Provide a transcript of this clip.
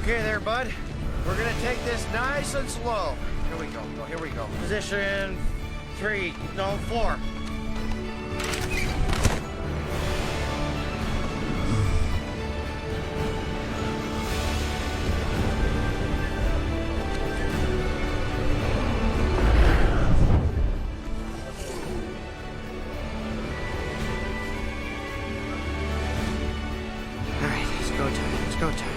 Okay there, bud. We're gonna take this nice and slow. Here we go. Here we go. Position 3, no, 4. All right, it's go time. It's go time.